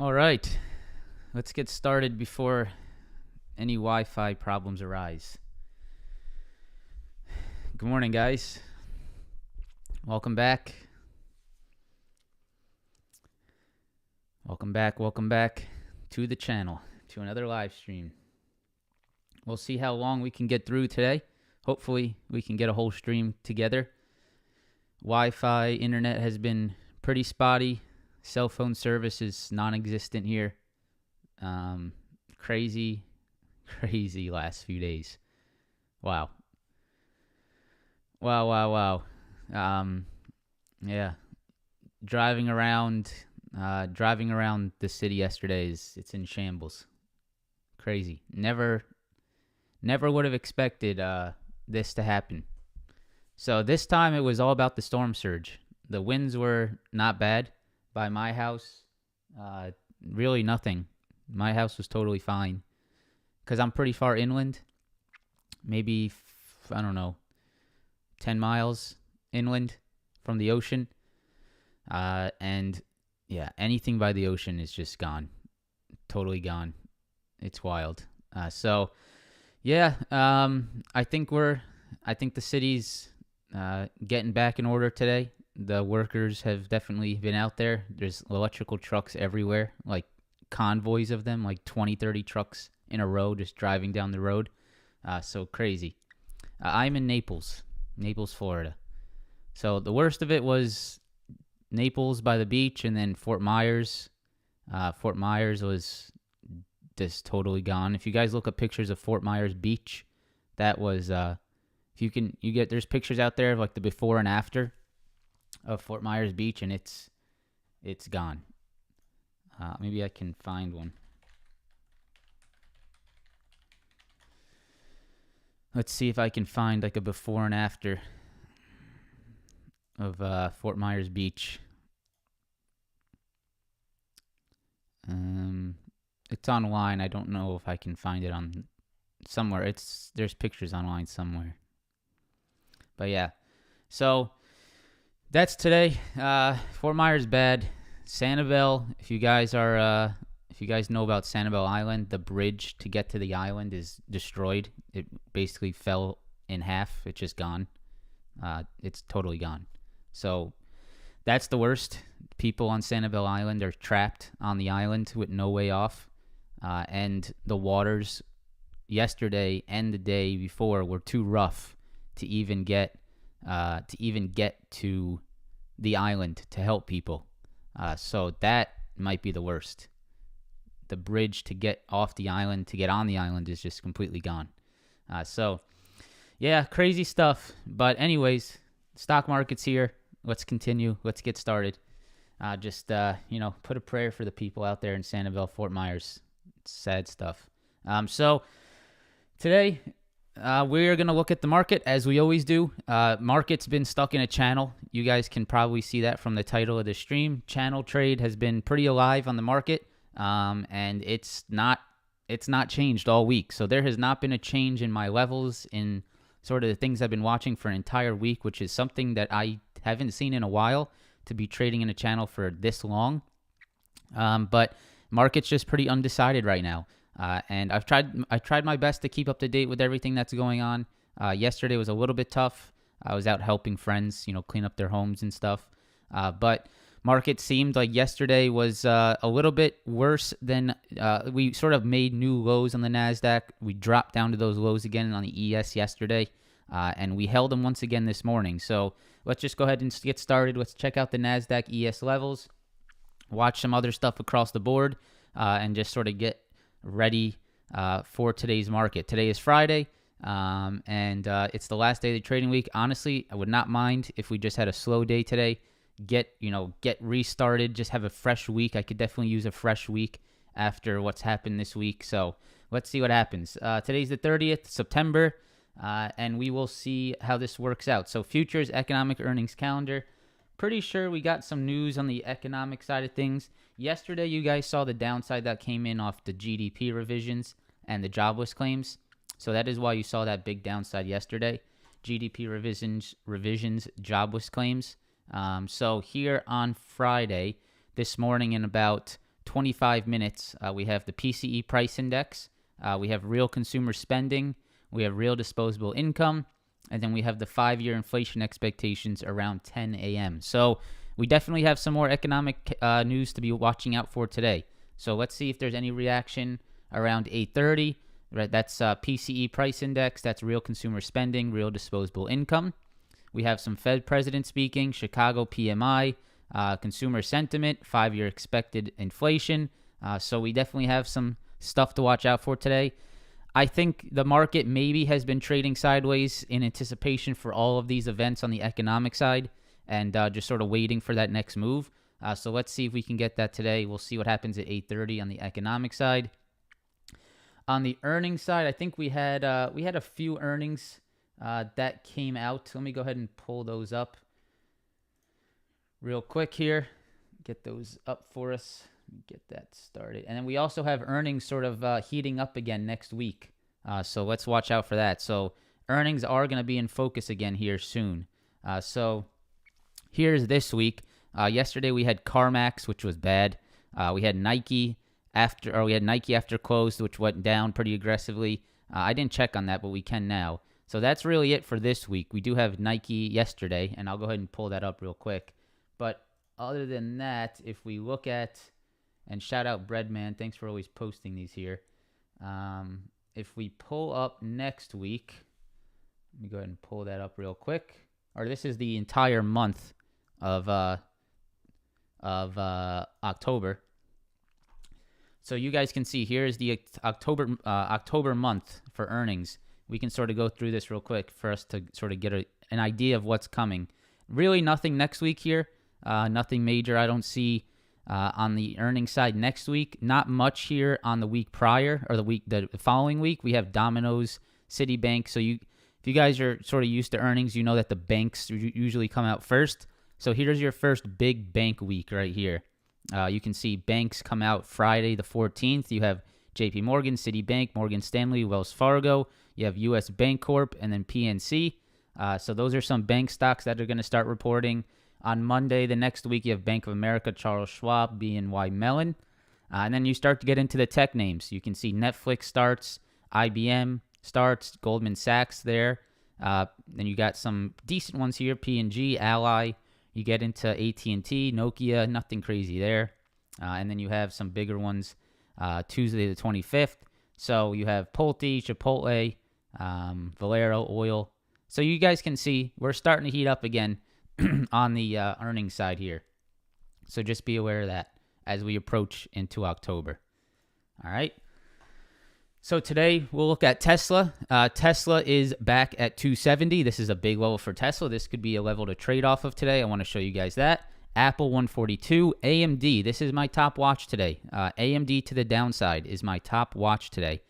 All right, let's get started before any Wi-Fi problems arise. Good morning, guys. Welcome back. Welcome back to the channel, to another live stream. We'll see how long we can get through today. Hopefully, we can get a whole stream together. Wi-Fi internet has been pretty spotty. Cell phone service is non-existent here. Crazy last few days. Wow. Yeah. Driving around the city yesterday it's in shambles. Crazy. Never would have expected this to happen. So this time it was all about the storm surge. The winds were not bad by my house. Really nothing. My house was totally fine because I'm pretty far inland. Maybe, 10 miles inland from the ocean. And yeah, anything by the ocean is just gone. Totally gone. It's wild. I think the city's getting back in order today. The workers have definitely been out there. There's electrical trucks everywhere, like convoys of them, like 20, 30 trucks in a row just driving down the road. So crazy. I'm in Naples, Florida. So the worst of it was Naples by the beach, and then Fort Myers. Fort Myers was just totally gone. If you guys look at pictures of Fort Myers Beach, that was there's pictures out there of like the before and after of Fort Myers Beach, and it's gone. Maybe I can find one. Let's see if I can find like a before and after of Fort Myers Beach. It's online. I don't know if I can find it on somewhere. There's pictures online somewhere. But yeah, so that's today. Fort Myers bad. Sanibel. If you guys know about Sanibel Island, the bridge to get to the island is destroyed. It basically fell in half. It's just gone. It's totally gone. So that's the worst. People on Sanibel Island are trapped on the island with no way off. And the waters yesterday and the day before were too rough to even get to the island to help people. So that might be the worst. The bridge to get off the island, to get on the island, is just completely gone. So yeah, crazy stuff. But anyways, stock market's here. Let's continue. Let's get started. Put a prayer for the people out there in Sanibel, Fort Myers. It's sad stuff. So today, we're going to look at the market as we always do. Market's been stuck in a channel. You guys can probably see that from the title of the stream. Channel trade has been pretty alive on the market, and it's not changed all week. So there has not been a change in my levels in sort of the things I've been watching for an entire week, which is something that I haven't seen in a while, to be trading in a channel for this long. But market's just pretty undecided right now. And I tried my best to keep up to date with everything that's going on. Yesterday was a little bit tough. I was out helping friends, clean up their homes and stuff. But market seemed like yesterday was a little bit worse than we sort of made new lows on the NASDAQ. We dropped down to those lows again on the ES yesterday, and we held them once again this morning. So let's just go ahead and get started. Let's check out the NASDAQ ES levels, watch some other stuff across the board, and just sort of get ready for today's market. Today is Friday, and it's the last day of the trading week. Honestly, I would not mind if we just had a slow day today. Get restarted, just have a fresh week. I could definitely use a fresh week after what's happened this week. So let's see what happens. Today's the 30th September, and we will see how this works out. So futures economic earnings calendar. Pretty sure we got some news on the economic side of things. Yesterday, you guys saw the downside that came in off the GDP revisions and the jobless claims. So that is why you saw that big downside yesterday. GDP revisions, jobless claims. So here on Friday, this morning in about 25 minutes, we have the PCE price index, we have real consumer spending, we have real disposable income, and then we have the 5-year inflation expectations around 10 a.m. So we definitely have some more economic news to be watching out for today. So let's see if there's any reaction around 8:30. Right, that's PCE price index. That's real consumer spending, real disposable income. We have some Fed president speaking, Chicago PMI, consumer sentiment, 5-year expected inflation. So we definitely have some stuff to watch out for today. I think the market maybe has been trading sideways in anticipation for all of these events on the economic side and just sort of waiting for that next move. So let's see if we can get that today. We'll see what happens at 8:30 on the economic side. On the earnings side, I think we had a few earnings that came out. Let me go ahead and pull those up real quick here. Get those up for us. Get that started. And then we also have earnings sort of heating up again next week. So let's watch out for that. So earnings are going to be in focus again here soon. So here's this week. Yesterday we had CarMax, which was bad. We had Nike after close, which went down pretty aggressively. I didn't check on that, but we can now. So that's really it for this week. We do have Nike yesterday, and I'll go ahead and pull that up real quick. But other than that, if we look at, and shout out Breadman, thanks for always posting these here. If we pull up next week, let me go ahead and pull that up real quick. Or this is the entire month of October. So you guys can see here is the October month for earnings. We can sort of go through this real quick for us to sort of get an idea of what's coming. Really nothing next week here. Nothing major I don't see on the earnings side next week. Not much here on the week prior or the following week. We have Domino's, Citibank. So if you guys are sort of used to earnings, you know that the banks usually come out first. So here's your first big bank week right here. You can see banks come out Friday the 14th. You have JP Morgan, Citibank, Morgan Stanley, Wells Fargo. You have US Bancorp and then PNC. So those are some bank stocks that are going to start reporting. On Monday, the next week, you have Bank of America, Charles Schwab, BNY Mellon. And then you start to get into the tech names. You can see Netflix starts, IBM starts, Goldman Sachs there. Then you got some decent ones here, P&G, Ally. You get into AT&T, Nokia, nothing crazy there. And then you have some bigger ones Tuesday the 25th. So you have Pulte, Chipotle, Valero, Oil. So you guys can see we're starting to heat up again on the earnings side here. So just be aware of that as we approach into October. All right. So today we'll look at Tesla. Tesla is back at 270. This is a big level for Tesla. This could be a level to trade off of today. I want to show you guys that. Apple 142. AMD. This is my top watch today. AMD to the downside is my top watch today.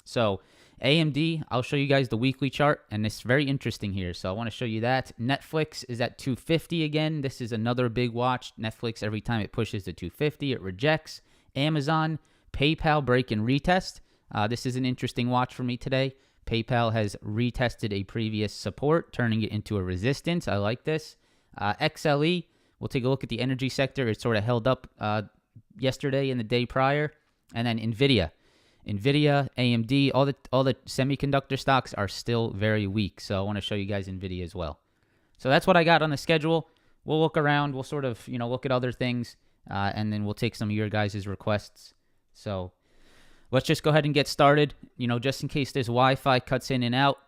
So AMD, I'll show you guys the weekly chart, and it's very interesting here. So I want to show you that. Netflix is at 250 again. This is another big watch. Netflix, every time it pushes to 250, it rejects. Amazon, PayPal break and retest. This is an interesting watch for me today. PayPal has retested a previous support, turning it into a resistance. I like this. XLE, we'll take a look at the energy sector. It sort of held up yesterday and the day prior. And then Nvidia, AMD, all the semiconductor stocks are still very weak. So I want to show you guys Nvidia as well. So that's what I got on the schedule. We'll look around. We'll sort of look at other things, and then we'll take some of your guys' requests. So let's just go ahead and get started. Just in case this Wi-Fi cuts in and out,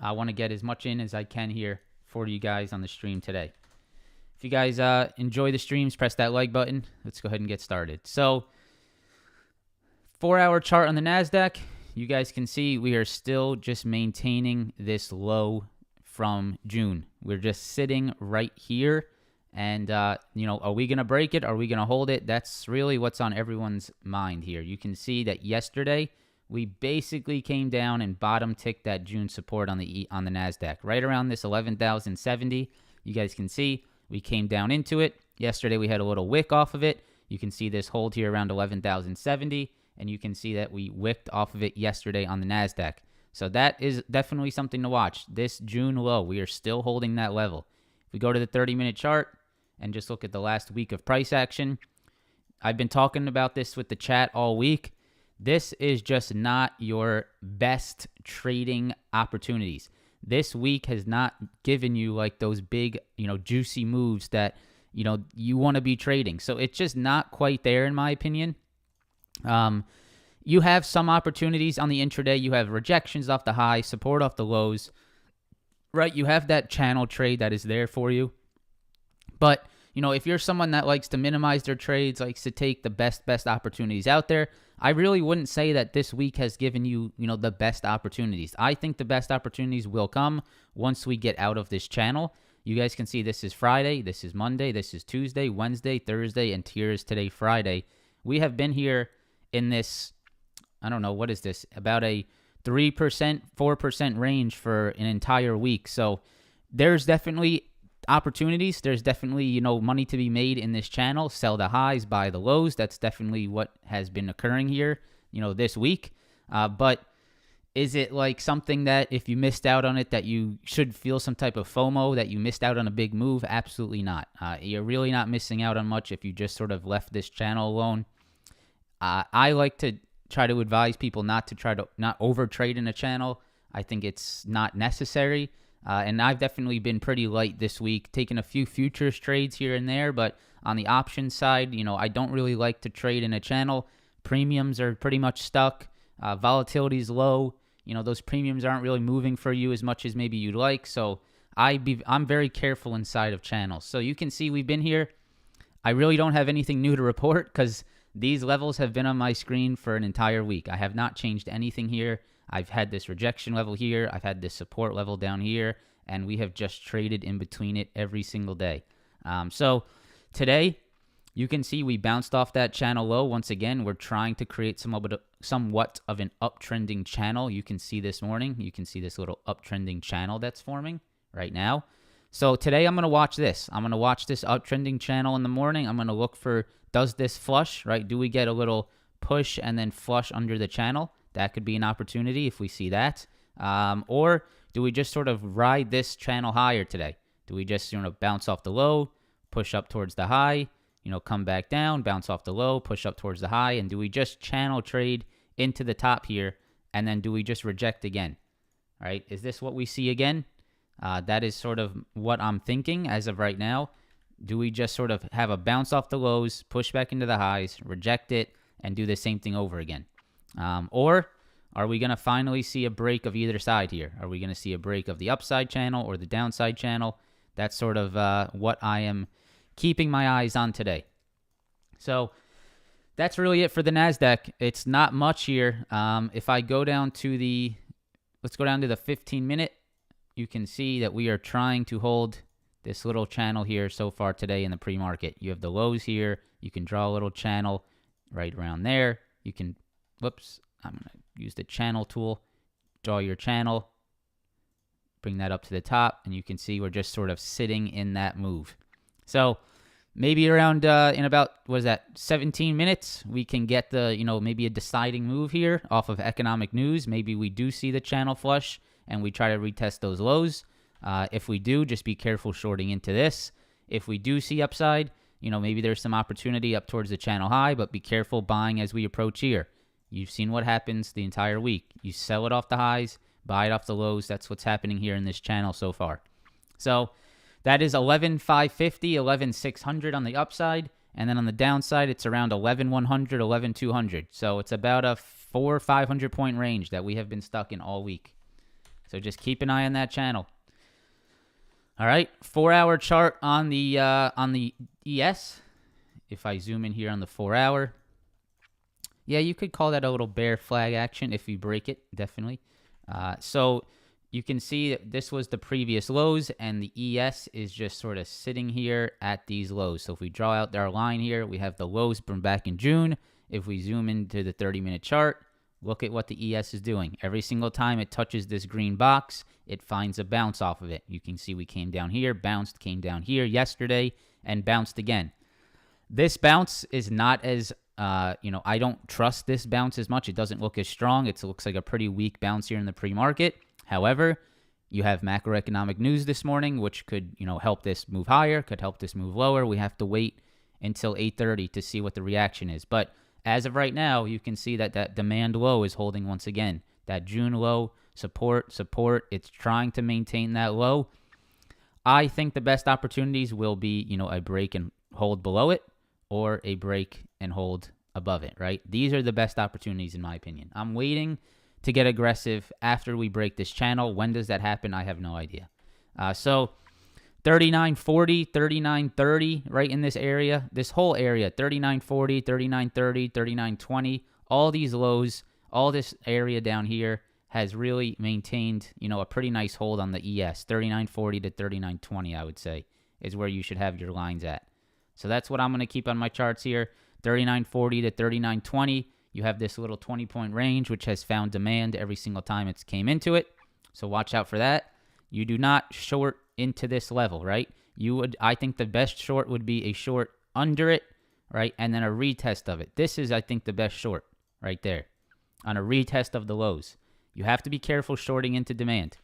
I want to get as much in as I can here for you guys on the stream today. If you guys enjoy the streams, press that like button. Let's go ahead and get started. So 4-hour chart on the NASDAQ, you guys can see we are still just maintaining this low from June. We're just sitting right here. And, are we going to break it? Are we going to hold it? That's really what's on everyone's mind here. You can see that yesterday we basically came down and bottom ticked that June support on the NASDAQ. Right around this 11,070. You guys can see we came down into it. Yesterday we had a little wick off of it. You can see this hold here around 11,070. And you can see that we wicked off of it yesterday on the NASDAQ. So that is definitely something to watch. This June low, we are still holding that level. If we go to the 30-minute chart and just look at the last week of price action, I've been talking about this with the chat all week. This is just not your best trading opportunities. This week has not given you like those big, juicy moves that, you want to be trading. So it's just not quite there in my opinion. You have some opportunities on the intraday. You have rejections off the high, support off the lows, right? You have that channel trade that is there for you. But, if you're someone that likes to minimize their trades, likes to take the best opportunities out there, I really wouldn't say that this week has given you, the best opportunities. I think the best opportunities will come once we get out of this channel. You guys can see this is Friday, this is Monday, this is Tuesday, Wednesday, Thursday, and here is today, Friday. We have been here in this, I don't know, what is this? About a 3%, 4% range for an entire week. So there's definitely opportunities. There's definitely, money to be made in this channel. Sell the highs, buy the lows. That's definitely what has been occurring here, this week. But is it like something that if you missed out on it, that you should feel some type of FOMO that you missed out on a big move? Absolutely not. You're really not missing out on much if you just sort of left this channel alone. I like to try to advise people not over trade in a channel. I think it's not necessary. And I've definitely been pretty light this week, taking a few futures trades here and there. But on the options side, I don't really like to trade in a channel. Premiums are pretty much stuck. Volatility is low. Those premiums aren't really moving for you as much as maybe you'd like. So I'm very careful inside of channels. So you can see we've been here. I really don't have anything new to report because these levels have been on my screen for an entire week. I have not changed anything here. I've had this rejection level here. I've had this support level down here. And we have just traded in between it every single day. So today, you can see we bounced off that channel low. Once again, we're trying to create somewhat of an uptrending channel. You can see this morning. You can see this little uptrending channel that's forming right now. So today I'm going to watch this. I'm going to watch this uptrending channel in the morning. I'm going to look for, does this flush, right? Do we get a little push and then flush under the channel? That could be an opportunity if we see that. Or do we just sort of ride this channel higher today? Do we just bounce off the low, push up towards the high, come back down, bounce off the low, push up towards the high, and do we just channel trade into the top here, and then do we just reject again? All right, is this what we see again? That is sort of what I'm thinking as of right now. Do we just sort of have a bounce off the lows, push back into the highs, reject it, and do the same thing over again? Or are we going to finally see a break of either side here? Are we going to see a break of the upside channel or the downside channel? That's sort of what I am keeping my eyes on today. So that's really it for the NASDAQ. It's not much here. If I go down to let's go down to the 15-minute, you can see that we are trying to hold this little channel here so far today in the pre-market. You have the lows here. You can draw a little channel right around there. You can, I'm going to use the channel tool, draw your channel, bring that up to the top, and you can see we're just sort of sitting in that move. So maybe around in about, 17 minutes, we can get the, maybe a deciding move here off of economic news. Maybe we do see the channel flush and we try to retest those lows. If we do, just be careful shorting into this. If we do see upside, maybe there's some opportunity up towards the channel high, but be careful buying as we approach here. You've seen what happens the entire week. You sell it off the highs, buy it off the lows. That's what's happening here in this channel so far. So that is 11,550, 11,600 on the upside. And then on the downside, it's around 11,100, 11,200. So it's about a 400 or 500 point range that we have been stuck in all week. So just keep an eye on that channel. All right, 4-hour chart on the ES. If I zoom in here on the 4-hour, yeah, you could call that a little bear flag action if you break it, definitely. So you can see that this was the previous lows, and the ES is just sort of sitting here at these lows. So if we draw out our line here, we have the lows from back in June. If we zoom into the 30-minute chart, look at what the ES is doing. Every single time it touches this green box, it finds a bounce off of it. You can see we came down here, bounced, came down here yesterday, and bounced again. This bounce is not as, I don't trust this bounce as much. It doesn't look as strong. It looks like a pretty weak bounce here in the pre-market. However, you have macroeconomic news this morning, which could, help this move higher, could help this move lower. We have to wait until 8:30 to see what the reaction is. But as of right now, you can see that that demand low is holding once again. That June low, support. It's trying to maintain that low. I think the best opportunities will be, a break and hold below it or a break and hold above it, right? These are the best opportunities in my opinion. I'm waiting to get aggressive after we break this channel. When does that happen? I have no idea. So 39.40, 39.30, right in this area, this whole area, 39.40, 39.30, 39.20, all these lows, all this area down here has really maintained, a pretty nice hold on the ES. 39.40 to 39.20, I would say, is where you should have your lines at. So that's what I'm going to keep on my charts here. 39.40 to 39.20. You have this little 20-point range, which has found demand every single time it's came into it. So watch out for that. You do not short into this level, right? I think the best short would be a short under it, right? And then a retest of it. This is, I think, the best short right there on a retest of the lows. You have to be careful shorting into demand.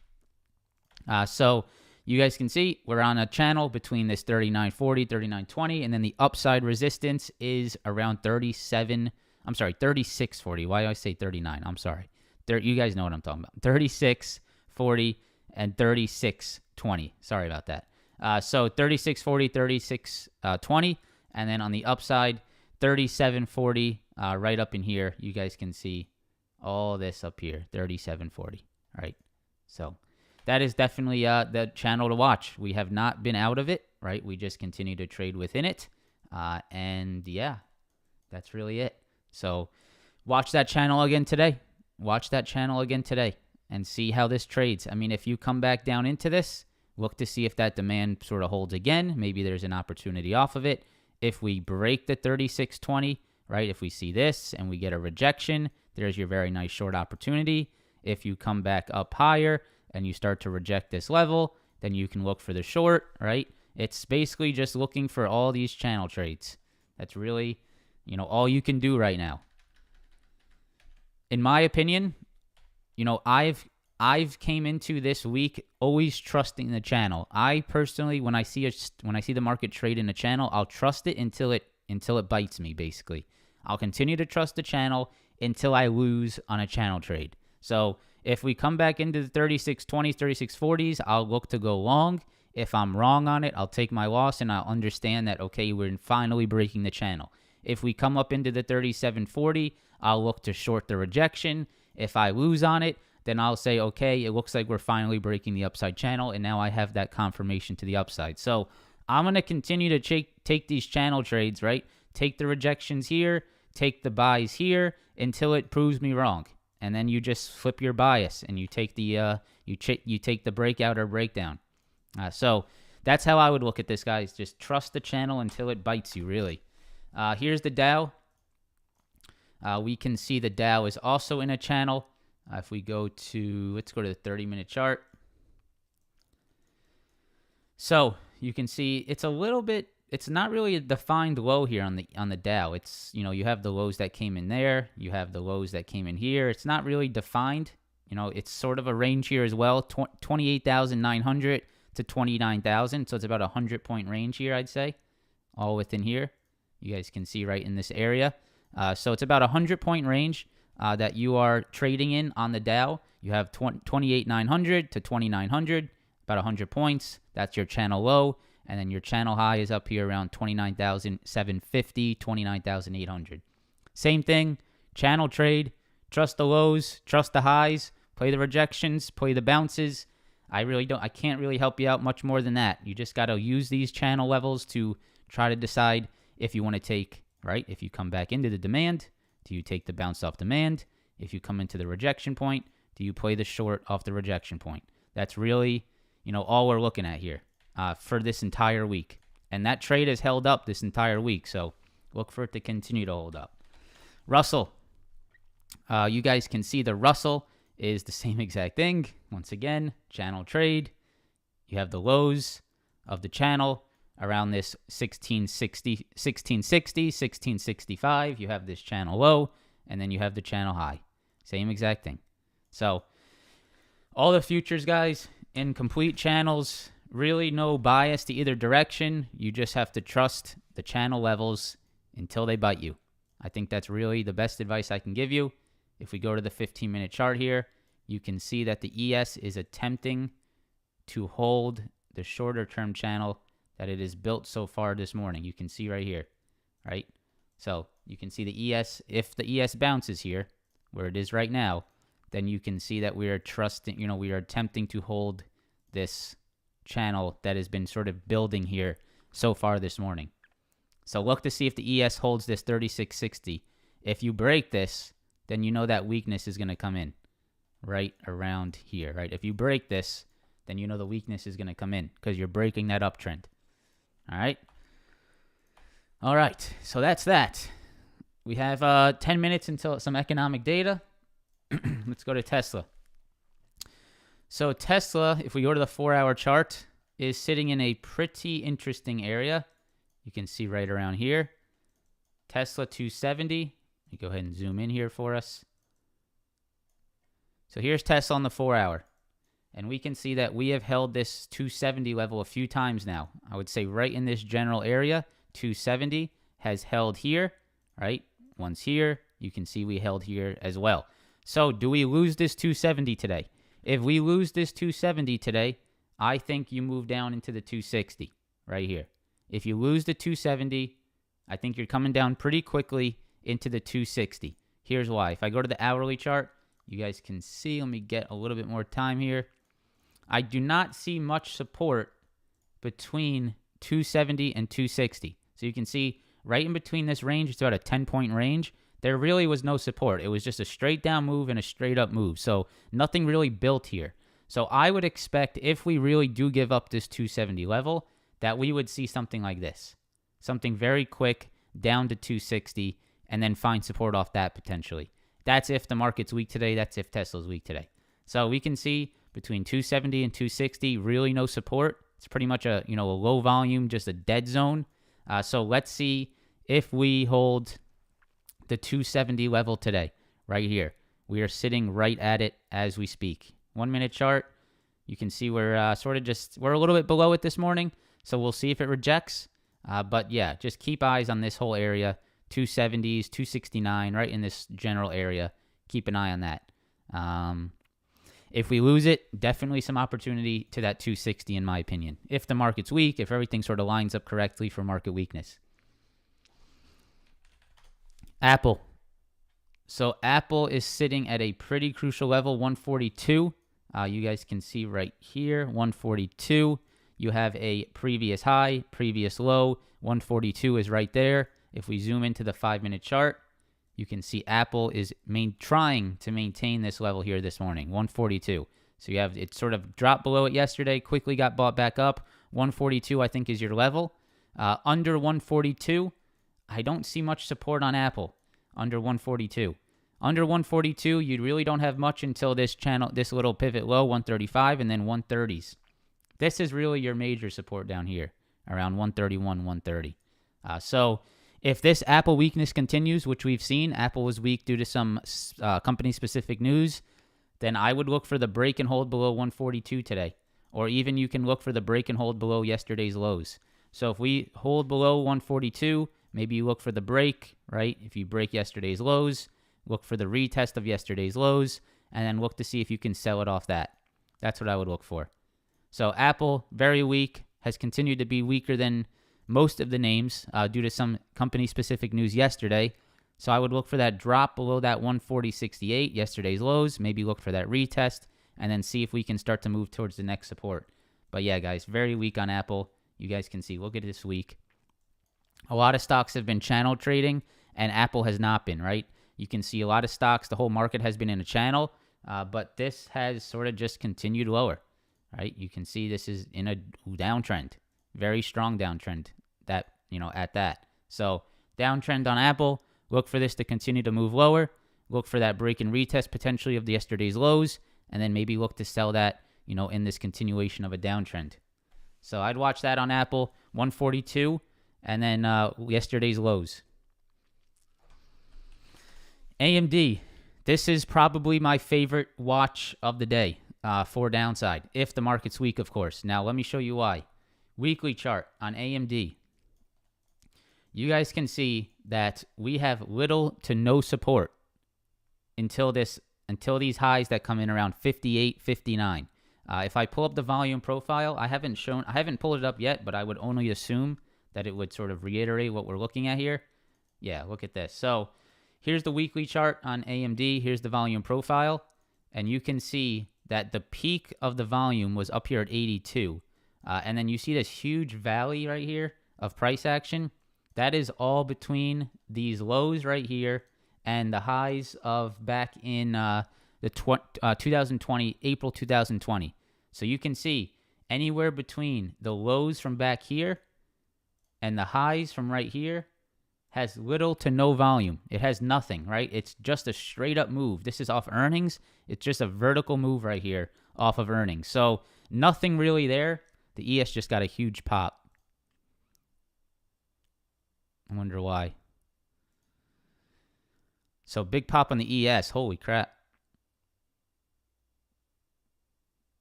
So you guys can see we're on a channel between this 39.40, 39.20, and then the upside resistance is around 36.40. Why do I say 39? I'm sorry. You guys know what I'm talking about. 36.40 and 36.20. Sorry about that. So 36.40, 36.20, and then on the upside, 37.40 right up in here. You guys can see all this up here, 37.40, right? So that is definitely the channel to watch. We have not been out of it, right? We just continue to trade within it. And yeah, that's really it. So watch that channel again today. And see how this trades. I mean, if you come back down into this, look to see if that demand sort of holds again. Maybe there's an opportunity off of it. If we break the 36.20, right? If we see this and we get a rejection, there's your very nice short opportunity. If you come back up higher and you start to reject this level, then you can look for the short, right? It's basically just looking for all these channel trades. That's really, all you can do right now. In my opinion, I've came into this week always trusting the channel. I personally, when I see the market trade in a channel, I'll trust it until it bites me, basically. I'll continue to trust the channel until I lose on a channel trade. So if we come back into the 36.20s, 36.40s, I'll look to go long. If I'm wrong on it, I'll take my loss and I'll understand that, okay, we're finally breaking the channel. If we come up into the 37.40, I'll look to short the rejection. If I lose on it, then I'll say, okay, it looks like we're finally breaking the upside channel, and now I have that confirmation to the upside. So I'm going to continue to take these channel trades, right? Take the rejections here, take the buys here until it proves me wrong. And then you just flip your bias and you take the you take the breakout or breakdown. So that's how I would look at this, guys. Just trust the channel until it bites you, really. Here's the Dow. We can see the Dow is also in a channel. If we go to, let's go to the 30-minute chart. So you can see it's a little bit, it's not really a defined low here on the Dow. It's, you have the lows that came in there. You have the lows that came in here. It's not really defined. It's sort of a range here as well, 28,900 to 29,000. So it's about a 100-point range here, I'd say, all within here. You guys can see right in this area. So it's about a 100-point range that you are trading in on the Dow. You have 28,900 to 2,900, about 100 points. That's your channel low. And then your channel high is up here around 29,750, 29,800. Same thing, channel trade. Trust the lows, trust the highs, play the rejections, play the bounces. I can't really help you out much more than that. You just got to use these channel levels to try to decide if you want to take, right? If you come back into the demand, do you take the bounce off demand? If you come into the rejection point, do you play the short off the rejection point? That's really, all we're looking at here for this entire week. And that trade has held up this entire week, so look for it to continue to hold up. Russell. You guys can see the Russell is the same exact thing. Once again, channel trade. You have the lows of the channel around this 1660, 1665. You have this channel low, and then you have the channel high. Same exact thing. So all the futures, guys, in complete channels, really no bias to either direction. You just have to trust the channel levels until they bite you. I think that's really the best advice I can give you. If we go to the 15-minute chart here, you can see that the ES is attempting to hold the shorter term channel that it has built so far this morning. You can see right here, right? So you can see the ES. If the ES bounces here, where it is right now, then you can see that we are we are attempting to hold this channel that has been sort of building here so far this morning. So look to see if the ES holds this 3660. If you break this, then you know that weakness is going to come in right around here, right? If you break this, then you know the weakness is going to come in because you're breaking that uptrend. All right? All right, so that's that. We have 10 minutes until some economic data. Let's go to Tesla. So Tesla, if we go to the 4-hour chart, is sitting in a pretty interesting area. You can see right around here. Tesla 270. Let me go ahead and zoom in here for us. So here's Tesla on the 4-hour. And we can see that we have held this 270 level a few times now. I would say right in this general area, 270 has held here, right? Once here, you can see we held here as well. So do we lose this 270 today? If we lose this 270 today, I think you move down into the 260 right here. If you lose the 270, I think you're coming down pretty quickly into the 260. Here's why. If I go to the hourly chart, you guys can see, let me get a little bit more time here. I do not see much support between 270 and 260. So you can see right in between this range, it's about a 10-point range. There really was no support. It was just a straight down move and a straight up move. So nothing really built here. So I would expect if we really do give up this 270 level, that we would see something like this. Something very quick down to 260 and then find support off that potentially. That's if the market's weak today. That's if Tesla's weak today. So we can see between 270 and 260, really no support. It's pretty much a low volume, just a dead zone. So let's see if we hold the 270 level today, right here. We are sitting right at it as we speak. 1-minute chart, you can see we're we're a little bit below it this morning. So we'll see if it rejects. But yeah, just keep eyes on this whole area. 270s, 269, right in this general area. Keep an eye on that. If we lose it, definitely some opportunity to that 260 in my opinion. If the market's weak, if everything sort of lines up correctly for market weakness. Apple. So Apple is sitting at a pretty crucial level, 142. You guys can see right here, 142. You have a previous high, previous low. 142 is right there. If we zoom into the 5-minute chart, you can see Apple is trying to maintain this level here this morning, 142. So you have it sort of dropped below it yesterday, quickly got bought back up. 142, I think, is your level. Under 142, I don't see much support on Apple under 142. Under 142, you really don't have much until this little pivot low, 135, and then 130s. This is really your major support down here, around 131, 130. So if this Apple weakness continues, which we've seen, Apple was weak due to some company-specific news, then I would look for the break and hold below 142 today. Or even you can look for the break and hold below yesterday's lows. So if we hold below 142, maybe you look for the break, right? If you break yesterday's lows, look for the retest of yesterday's lows, and then look to see if you can sell it off that. That's what I would look for. So Apple, very weak, has continued to be weaker than most of the names due to some company-specific news yesterday. So I would look for that drop below that 140.68, yesterday's lows, maybe look for that retest, and then see if we can start to move towards the next support. But yeah, guys, very weak on Apple. You guys can see, look at this week. A lot of stocks have been channel trading, and Apple has not been, right? You can see a lot of stocks, the whole market has been in a channel, but this has sort of just continued lower, right? You can see this is in a downtrend, very strong downtrend at that. So downtrend on Apple, look for this to continue to move lower, look for that break and retest potentially of the yesterday's lows, and then maybe look to sell that, in this continuation of a downtrend. So I'd watch that on Apple, 142, and then yesterday's lows. AMD, this is probably my favorite watch of the day. for downside if the market's weak, of course. Now, let me show you why. Weekly chart on AMD. You guys can see that we have little to no support until these highs that come in around 58, 59. If I pull up the volume profile, I haven't pulled it up yet, but I would only assume that it would sort of reiterate what we're looking at here. Yeah, look at this. So here's the weekly chart on AMD. Here's the volume profile. And you can see that the peak of the volume was up here at 82. And then you see this huge valley right here of price action. That is all between these lows right here and the highs of back in 2020, April 2020. So you can see anywhere between the lows from back here and the highs from right here has little to no volume. It has nothing, right? It's just a straight up move. This is off earnings. It's just a vertical move right here off of earnings. So nothing really there. The ES just got a huge pop. I wonder why. So big pop on the ES. Holy crap.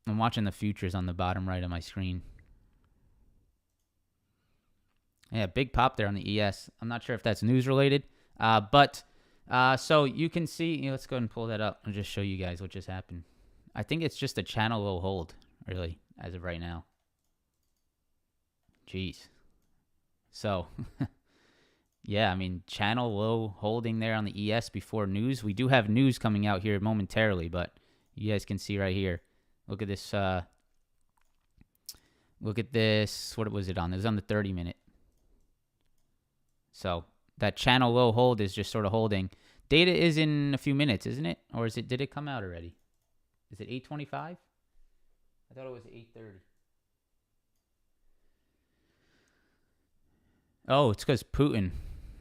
I'm watching the futures on the bottom right of my screen. Yeah, big pop there on the ES. I'm not sure if that's news related. So you can see, let's go ahead and pull that up and just show you guys what just happened. I think it's just a channel low hold, really, as of right now. Jeez. So, yeah, I mean, channel low holding there on the ES before news. We do have news coming out here momentarily, but you guys can see right here. Look at this. Look at this. What was it on? It was on the 30-minute. So that channel low hold is just sort of holding. Data is in a few minutes, isn't it? Or did it come out already? Is it 8:25? I thought it was 8:30. Oh, it's because Putin.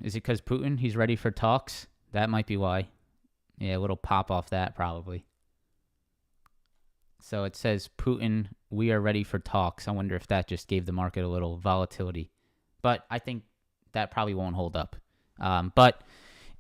Is it because Putin? He's ready for talks? That might be why. Yeah, a little pop off that probably. So it says, Putin, we are ready for talks. I wonder if that just gave the market a little volatility. But I think that probably won't hold up. But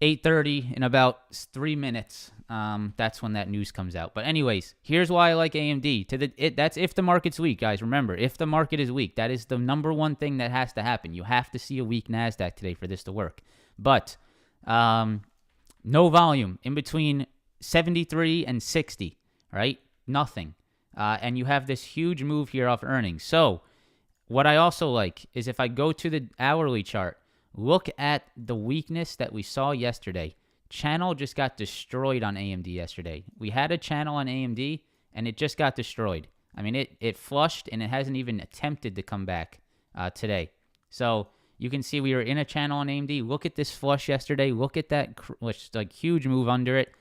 8:30 in about 3 minutes, that's when that news comes out. But anyways, here's why I like AMD. That's if the market's weak, guys. Remember, if the market is weak, that is the number one thing that has to happen. You have to see a weak NASDAQ today for this to work. But no volume in between 73 and 60, right? Nothing. And you have this huge move here off earnings. So what I also like is if I go to the hourly chart, look at the weakness that we saw yesterday. Channel just got destroyed on AMD yesterday. We had a channel on AMD, and it just got destroyed. I mean, it flushed, and it hasn't even attempted to come back today. So you can see we were in a channel on AMD. Look at this flush yesterday. Look at that huge move under it.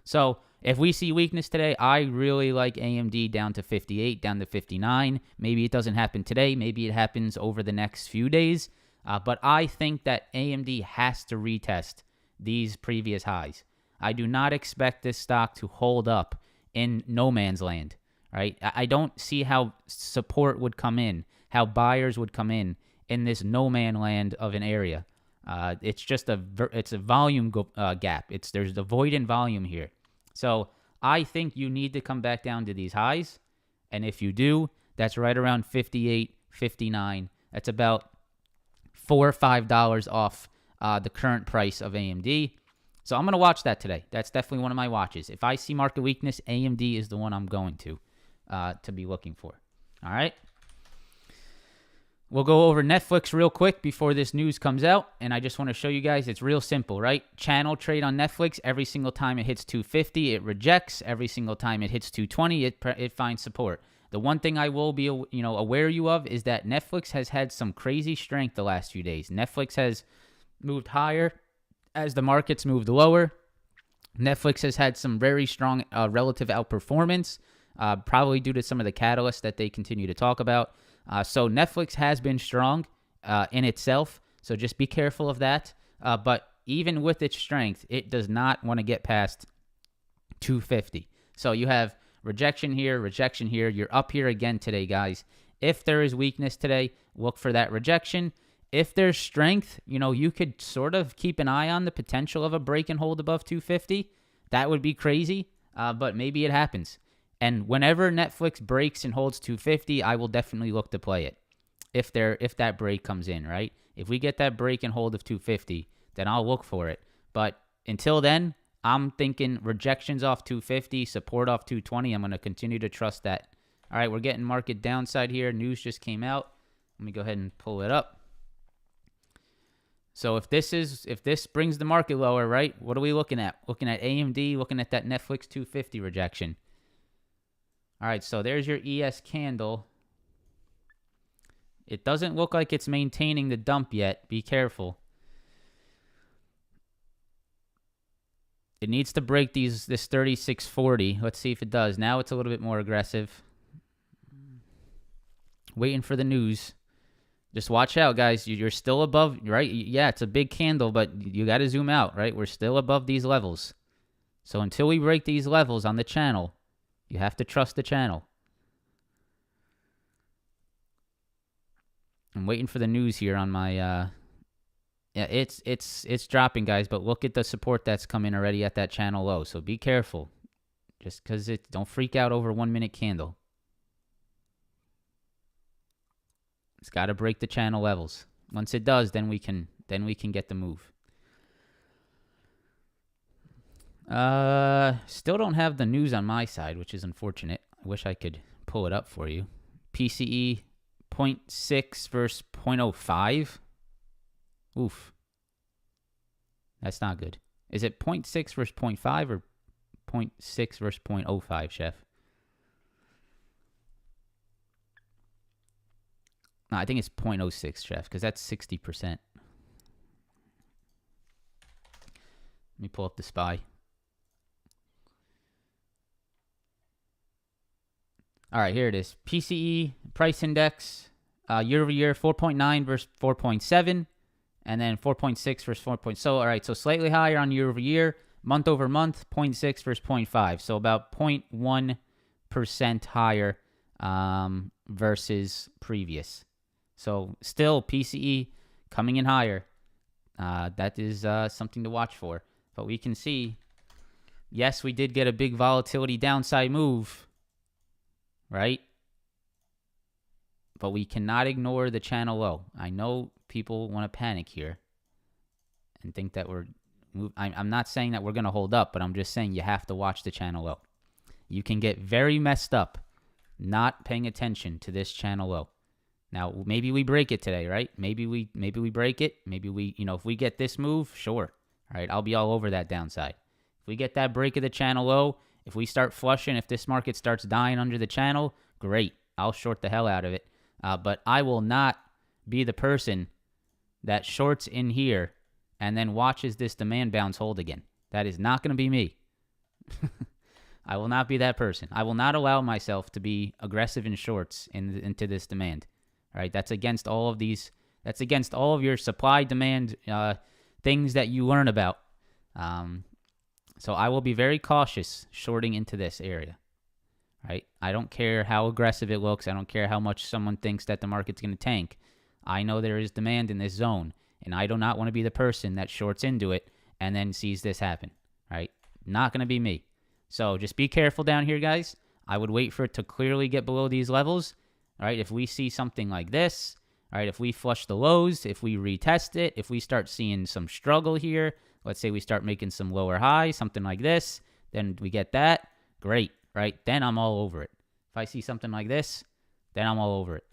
So if we see weakness today, I really like AMD down to 58, down to 59. Maybe it doesn't happen today. Maybe it happens over the next few days. But I think that AMD has to retest these previous highs. I do not expect this stock to hold up in no man's land, right? I don't see how support would come in, how buyers would come in this no man land of an area. It's just a volume gap. There's the void in volume here. So I think you need to come back down to these highs. And if you do, that's right around 58, 59. That's about $4 or $5 off the current price of AMD. So I'm going to watch that today. That's definitely one of my watches. If I see market weakness, AMD is the one I'm going to be looking for. All right. We'll go over Netflix real quick before this news comes out. And I just want to show you guys, it's real simple, right? Channel trade on Netflix. Every single time it hits 250, it rejects. Every single time it hits 220, it finds support. The one thing I will be aware you of is that Netflix has had some crazy strength the last few days. Netflix has moved higher as the markets moved lower. Netflix has had some very strong relative outperformance, probably due to some of the catalysts that they continue to talk about. So Netflix has been strong in itself, so just be careful of that. But even with its strength, it does not want to get past 250. So you have rejection here. You're up here again today, guys. If there is weakness today, look for that rejection. If there's strength, you could sort of keep an eye on the potential of a break and hold above 250. That would be crazy, but maybe it happens. And whenever Netflix breaks and holds 250, I will definitely look to play it. If that break comes in, right? If we get that break and hold of 250, then I'll look for it. But until then, I'm thinking rejections off 250, support off 220. I'm going to continue to trust that. All right, we're getting market downside here. News just came out. Let me go ahead and pull it up. So if this brings the market lower, right? What are we looking at? Looking at AMD, looking at that Netflix 250 rejection. All right, so there's your ES candle. It doesn't look like it's maintaining the dump yet. Be careful. It needs to break this 3640. Let's see if it does. Now it's a little bit more aggressive. Waiting for the news. Just watch out, guys. You're still above, right? Yeah, it's a big candle, but you got to zoom out, right? We're still above these levels. So until we break these levels on the channel, you have to trust the channel. I'm waiting for the news here on my yeah, it's dropping, guys, but look at the support that's coming already at that channel low. So be careful. Just cuz don't freak out over 1 minute candle. It's got to break the channel levels. Once it does, then we can get the move. Still don't have the news on my side, which is unfortunate. I wish I could pull it up for you. PCE 0.6 versus 0.05. Oof. That's not good. Is it 0.6 versus 0.5 or 0.6 versus 0.05, Chef? No, I think it's 0.06, Chef, because that's 60%. Let me pull up the SPY. All right, here it is. PCE price index, year over year, 4.9 versus 4.7, and then 4.6 versus 4. So, all right, so slightly higher on year over year, month over month, 0.6 versus 0.5. So about 0.1% higher versus previous. So still PCE coming in higher. That is something to watch for. But we can see, yes, we did get a big volatility downside move, right? But we cannot ignore the channel low. I know people want to panic here and think that I'm not saying that we're going to hold up, but I'm just saying you have to watch the channel low. You can get very messed up not paying attention to this channel low. Now, maybe we break it today, right? Maybe we break it. Maybe we, if we get this move, sure. All right, I'll be all over that downside. If we get that break of the channel low, if we start flushing, if this market starts dying under the channel, great. I'll short the hell out of it. But I will not be the person that shorts in here and then watches this demand bounce hold again. That is not going to be me. I will not be that person. I will not allow myself to be aggressive in shorts into this demand. All right, that's against all of these. That's against all of your supply demand things that you learn about. So I will be very cautious shorting into this area. Right? I don't care how aggressive it looks. I don't care how much someone thinks that the market's going to tank. I know there is demand in this zone, and I do not want to be the person that shorts into it and then sees this happen. Right? Not going to be me. So just be careful down here, guys. I would wait for it to clearly get below these levels. All right, if we see something like this, all right, if we flush the lows, if we retest it, if we start seeing some struggle here, let's say we start making some lower highs, something like this, then we get that, great, right? Then I'm all over it. If I see something like this, then I'm all over it.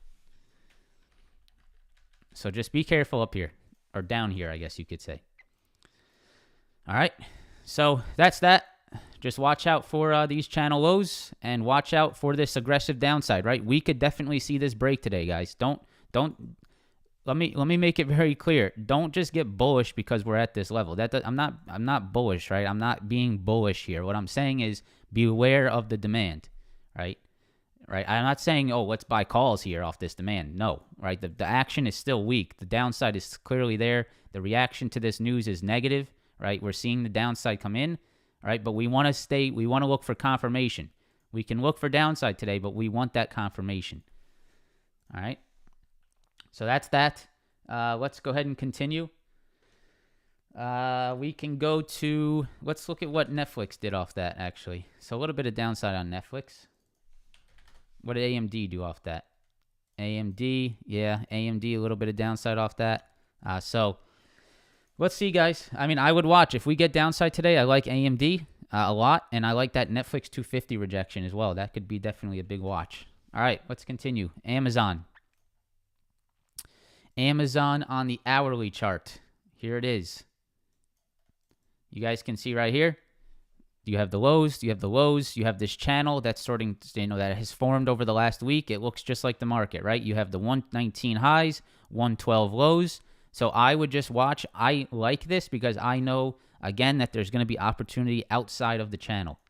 So just be careful up here, or down here, I guess you could say. All right, so that's that. Just watch out for these channel lows and watch out for this aggressive downside, right? We could definitely see this break today, guys. Let me make it very clear. Don't just get bullish because we're at this level. I'm not bullish, right? I'm not being bullish here. What I'm saying is beware of the demand, right? Right? I'm not saying, "Oh, let's buy calls here off this demand." No, right? The action is still weak. The downside is clearly there. The reaction to this news is negative, right? We're seeing the downside come in. All right, but we want to look for confirmation. We can look for downside today, but we want that confirmation. All right, so that's that. Let's go ahead and continue. We can go to, let's look at what Netflix did off that, actually. So a little bit of downside on Netflix. What did AMD do off that? AMD, yeah, AMD, a little bit of downside off that. So let's see, guys. I mean, I would watch. If we get downside today, I like AMD a lot, and I like that Netflix 250 rejection as well. That could be definitely a big watch. All right, let's continue. Amazon. Amazon on the hourly chart. Here it is. You guys can see right here. You have the lows. You have the lows. You have this channel that's starting, that has formed over the last week. It looks just like the market, right? You have the 119 highs, 112 lows. So I would just watch. I like this because I know, again, that there's going to be opportunity outside of the channel.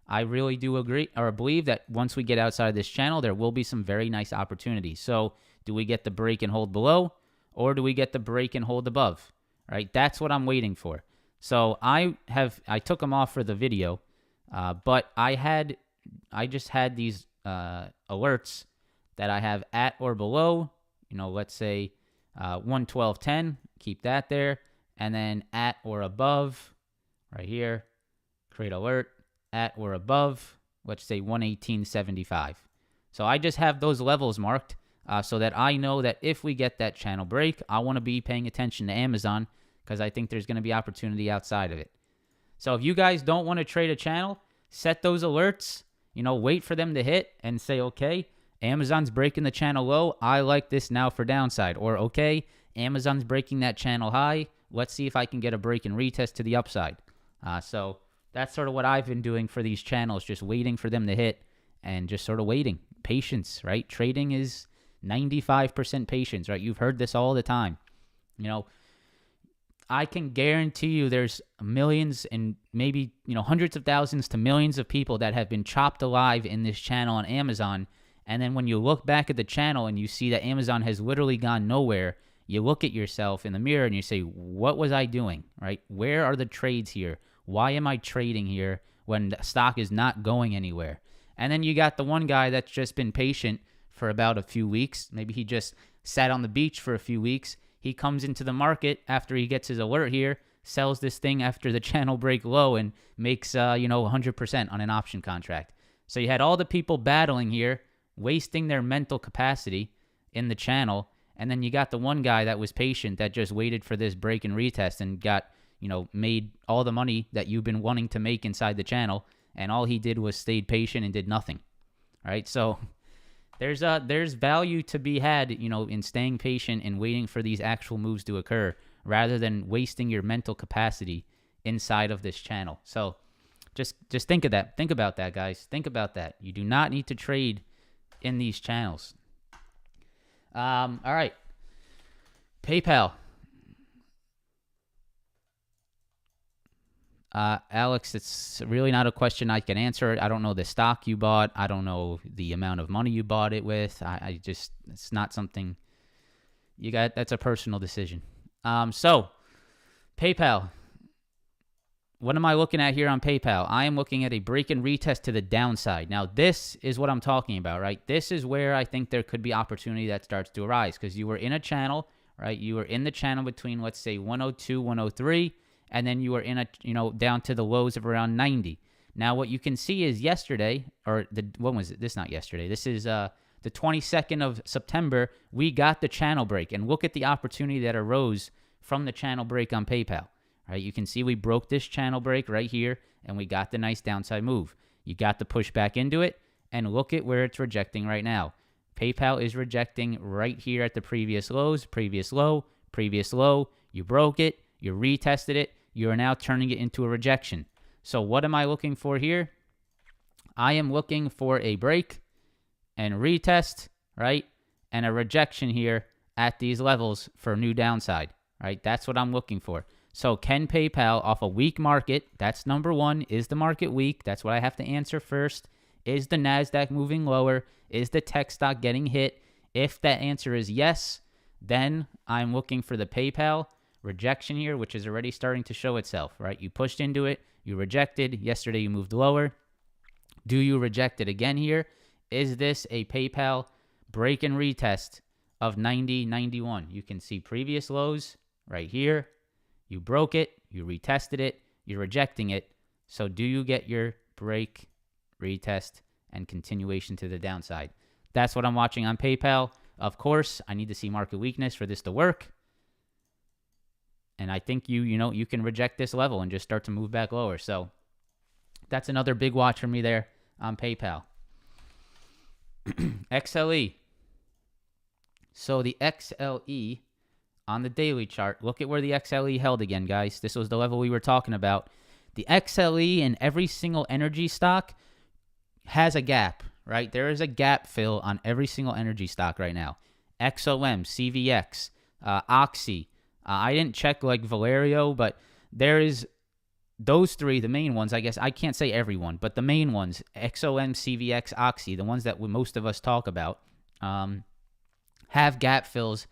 I really do agree or believe that once we get outside of this channel, there will be some very nice opportunities. So do we get the break and hold below, or do we get the break and hold above? Right? That's what I'm waiting for. So I took them off for the video, but I just had these alerts that I have at or below. Let's say 112.10, keep that there, and then at or above, right here, create alert at or above. Let's say 118.75. So I just have those levels marked so that I know that if we get that channel break, I want to be paying attention to Amazon, because I think there's going to be opportunity outside of it. So if you guys don't want to trade a channel, set those alerts, wait for them to hit and say, okay, Amazon's breaking the channel low. I like this now for downside. Or, okay, Amazon's breaking that channel high. Let's see if I can get a break and retest to the upside. So that's sort of what I've been doing for these channels, just waiting for them to hit and just sort of waiting. Patience, right? Trading is 95% patience, right? You've heard this all the time. I can guarantee you there's millions and maybe, hundreds of thousands to millions of people that have been chopped alive in this channel on Amazon. And then when you look back at the channel and you see that Amazon has literally gone nowhere, you look at yourself in the mirror and you say, what was I doing, right? Where are the trades here? Why am I trading here when the stock is not going anywhere? And then you got the one guy that's just been patient for about a few weeks. Maybe he just sat on the beach for a few weeks. He comes into the market after he gets his alert here, sells this thing after the channel break low, and makes 100% on an option contract. So you had all the people battling here, wasting their mental capacity in the channel, and then you got the one guy that was patient that just waited for this break and retest and got, made all the money that you've been wanting to make inside the channel, and all he did was stayed patient and did nothing. All right, so there's value to be had, in staying patient and waiting for these actual moves to occur, rather than wasting your mental capacity inside of this channel. So just think of that. Think about that, guys. Think about that. You do not need to trade in these channels. All right. PayPal. Alex, it's really not a question I can answer. I don't know the stock you bought. I don't know the amount of money you bought it with. It's not something you got. That's a personal decision. So PayPal. What am I looking at here on PayPal? I am looking at a break and retest to the downside. Now, this is what I'm talking about, right? This is where I think there could be opportunity that starts to arise, because you were in a channel, right? You were in the channel between, let's say, 102, 103, and then you were in down to the lows of around 90. Now, what you can see is yesterday, when was it? This is not yesterday. This is the 22nd of September. We got the channel break, and look at the opportunity that arose from the channel break on PayPal. Right, you can see we broke this channel break right here, and we got the nice downside move. You got the push back into it, and look at where it's rejecting right now. PayPal is rejecting right here at the previous lows, previous low, previous low. You broke it, you retested it, you are now turning it into a rejection. So what am I looking for here? I am looking for a break and retest, right, and a rejection here at these levels for a new downside, right? That's what I'm looking for. So can PayPal, off a weak market, that's number one, is the market weak? That's what I have to answer first. Is the NASDAQ moving lower? Is the tech stock getting hit? If that answer is yes, then I'm looking for the PayPal rejection here, which is already starting to show itself, right? You pushed into it, you rejected. Yesterday you moved lower. Do you reject it again here? Is this a PayPal break and retest of 90, 91? You can see previous lows right here. You broke it, you retested it, you're rejecting it. So do you get your break, retest, and continuation to the downside? That's what I'm watching on PayPal. Of course, I need to see market weakness for this to work. And I think you can reject this level and just start to move back lower. So that's another big watch for me there on PayPal. XLE. So the XLE on the daily chart, look at where the XLE held again, guys. This was the level we were talking about. The XLE in every single energy stock has a gap, right? There is a gap fill on every single energy stock right now. XOM, CVX, Oxy. I didn't check like Valerio, but there is those three, the main ones. I guess I can't say everyone, but the main ones, XOM, CVX, Oxy, the ones that most of us talk about, have gap fills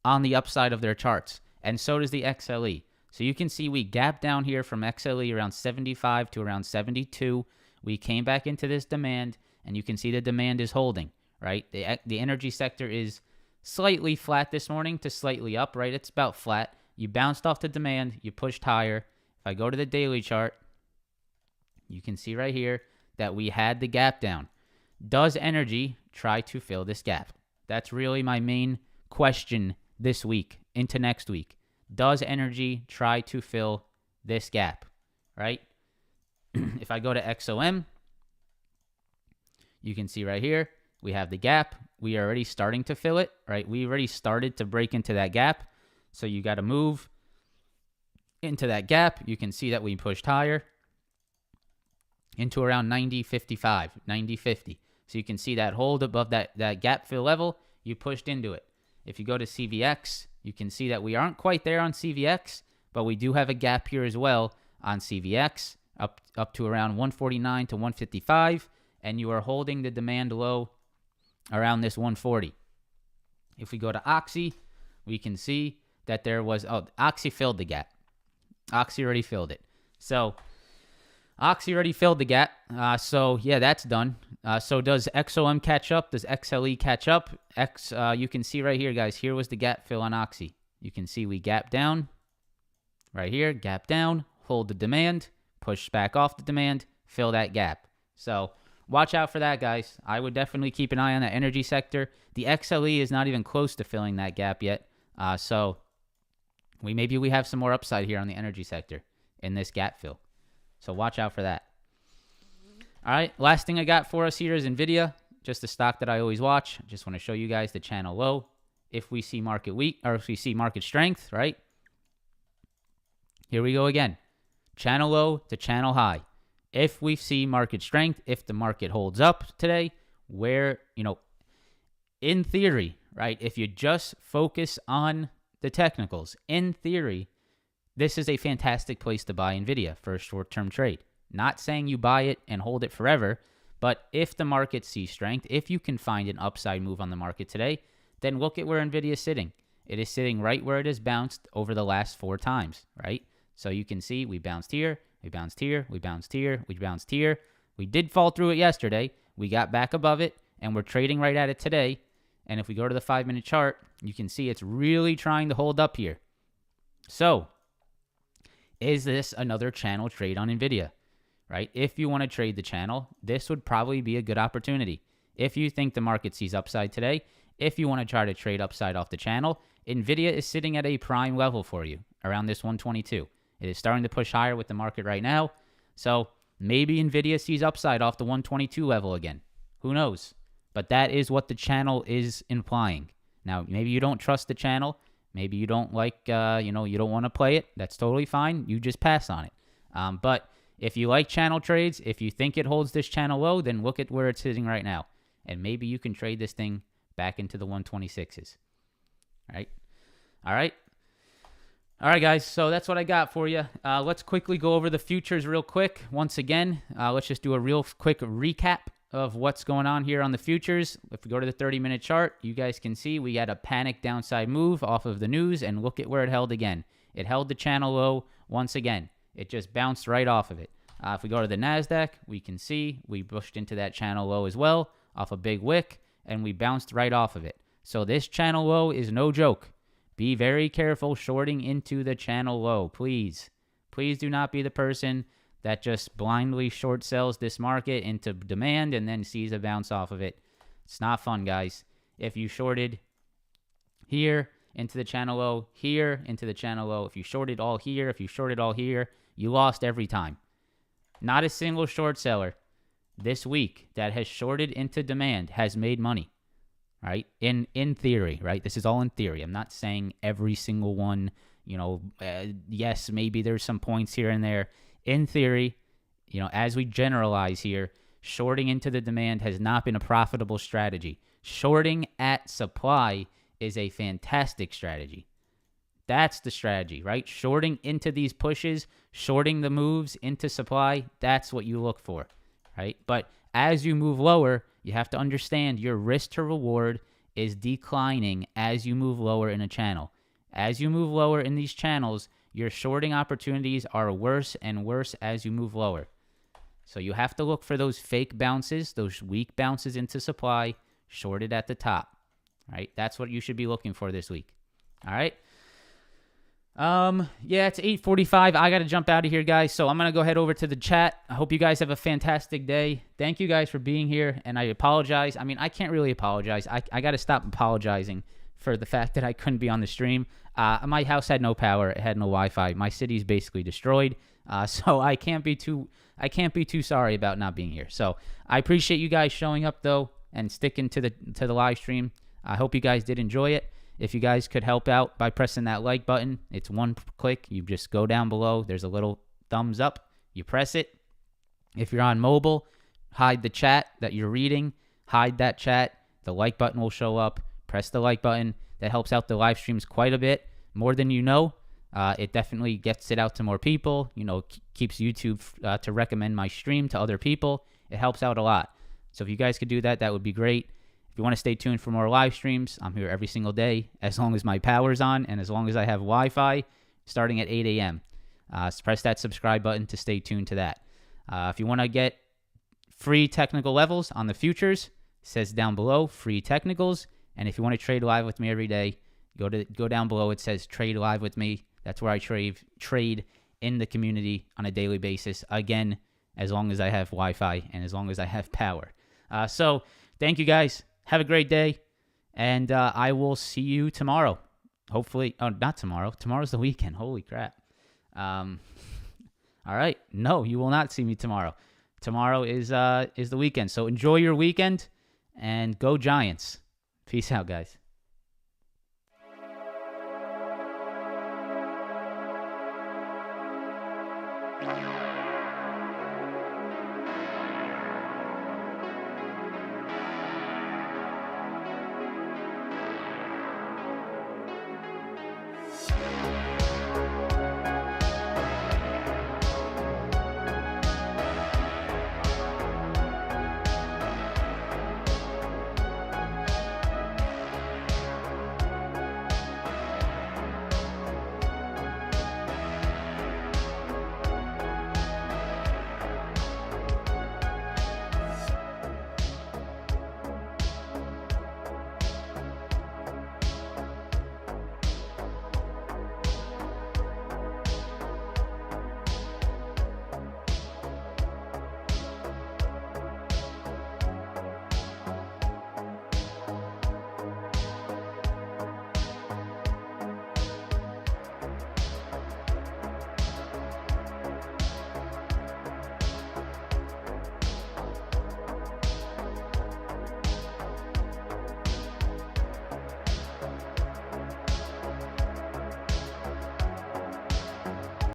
on the upside of their charts. And so does the XLE. So you can see we gapped down here from XLE around 75 to around 72. We came back into this demand, and you can see the demand is holding, right? The energy sector is slightly flat this morning to slightly up, right? It's about flat. You bounced off the demand. You pushed higher. If I go to the daily chart, you can see right here that we had the gap down. Does energy try to fill this gap? That's really my main question this week into next week. Does energy try to fill this gap, right? If I go to XOM, you can see right here, we have the gap. We are already starting to fill it, right? We already started to break into that gap. So you got to move into that gap. You can see that we pushed higher into around 90.55, 90.50. So you can see that hold above that gap fill level. You pushed into it. If you go to CVX, you can see that we aren't quite there on CVX, but we do have a gap here as well on CVX up to around 149 to 155, and you are holding the demand low around this 140. If we go to Oxy, we can see that there was, Oxy filled the gap. Oxy already filled it. So Oxy already filled the gap. So yeah, that's done. So does XOM catch up? Does XLE catch up? You can see right here, guys. Here was the gap fill on Oxy. You can see we gap down. Right here, gap down, hold the demand, push back off the demand, fill that gap. So watch out for that, guys. I would definitely keep an eye on that energy sector. The XLE is not even close to filling that gap yet. So maybe we have some more upside here on the energy sector in this gap fill. So watch out for that. All right, last thing I got for us here is Nvidia, just the stock that I always watch. I just want to show you guys the channel low. If we see market weak, or if we see market strength, right? Here we go again. Channel low to channel high. If we see market strength, if the market holds up today, where, in theory, right, if you just focus on the technicals, in theory, this is a fantastic place to buy Nvidia for a short-term trade. Not saying you buy it and hold it forever, but if the market sees strength, if you can find an upside move on the market today, then look at where Nvidia is sitting. It is sitting right where it has bounced over the last 4 times, right? So you can see we bounced here, we bounced here, we bounced here, we bounced here. We did fall through it yesterday. We got back above it, and we're trading right at it today. And if we go to the 5-minute chart, you can see it's really trying to hold up here. So is this another channel trade on Nvidia, right? If you want to trade the channel, this would probably be a good opportunity. If you think the market sees upside today, if you want to try to trade upside off the channel, Nvidia is sitting at a prime level for you around this 122. It is starting to push higher with the market right now. So maybe Nvidia sees upside off the 122 level again. Who knows? But that is what the channel is implying. Now, maybe you don't trust the channel. Maybe you don't like, you don't want to play it. That's totally fine. You just pass on it. But if you like channel trades, if you think it holds this channel low, then look at where it's sitting right now. And maybe you can trade this thing back into the 126s. All right. All right, guys. So that's what I got for you. Let's quickly go over the futures real quick. Once again, let's just do a real quick recap of what's going on here on the futures. If we go to the 30-minute chart, you guys can see we had a panic downside move off of the news, and look at where it held again. It held the channel low once again. It just bounced right off of it. If we go to the NASDAQ, we can see we pushed into that channel low as well off a big wick, and we bounced right off of it. So this channel low is no joke. Be very careful shorting into the channel low, please. Please do not be the person that just blindly short sells this market into demand and then sees a bounce off of it. It's not fun, guys. If you shorted here into the channel low, here into the channel low, if you shorted all here, if you shorted all here, you lost every time. Not a single short seller this week that has shorted into demand has made money, right? In theory, right? This is all in theory. I'm not saying every single one, yes, maybe there's some points here and there. In theory, as we generalize here, shorting into the demand has not been a profitable strategy. Shorting at supply is a fantastic strategy. That's the strategy, right? Shorting into these pushes, shorting the moves into supply, that's what you look for, right? But as you move lower, you have to understand your risk to reward is declining as you move lower in a channel. As you move lower in these channels, your shorting opportunities are worse and worse as you move lower. So you have to look for those fake bounces, those weak bounces into supply, shorted at the top, right? That's what you should be looking for this week. All right. Yeah, it's 8:45. I got to jump out of here, guys. So I'm going to go head over to the chat. I hope you guys have a fantastic day. Thank you guys for being here. And I apologize. I mean, I can't really apologize. I got to stop apologizing for the fact that I couldn't be on the stream. My house had no power. It had no Wi-Fi. My city's basically destroyed. So I can't be too sorry about not being here. So I appreciate you guys showing up though and sticking to the live stream. I hope you guys did enjoy it. If you guys could help out by pressing that like button, it's one click. You just go down below. There's a little thumbs up. You press it. If you're on mobile, hide the chat that you're reading. Hide that chat. The like button will show up. Press the like button. That helps out the live streams quite a bit, more than you know. It definitely gets it out to more people. Keeps YouTube to recommend my stream to other people. It helps out a lot. So if you guys could do that, that would be great. If you want to stay tuned for more live streams, I'm here every single day as long as my power's on and as long as I have Wi-Fi starting at 8 a.m. So press that subscribe button to stay tuned to that. If you want to get free technical levels on the futures, it says down below, free technicals. And if you want to trade live with me every day, go down below. It says trade live with me. That's where I trade in the community on a daily basis. Again, as long as I have Wi-Fi and as long as I have power. So thank you guys. Have a great day, and I will see you tomorrow. Hopefully, not tomorrow. Tomorrow's the weekend. Holy crap. All right. No, you will not see me tomorrow. Tomorrow is the weekend, so enjoy your weekend, and go Giants. Peace out, guys.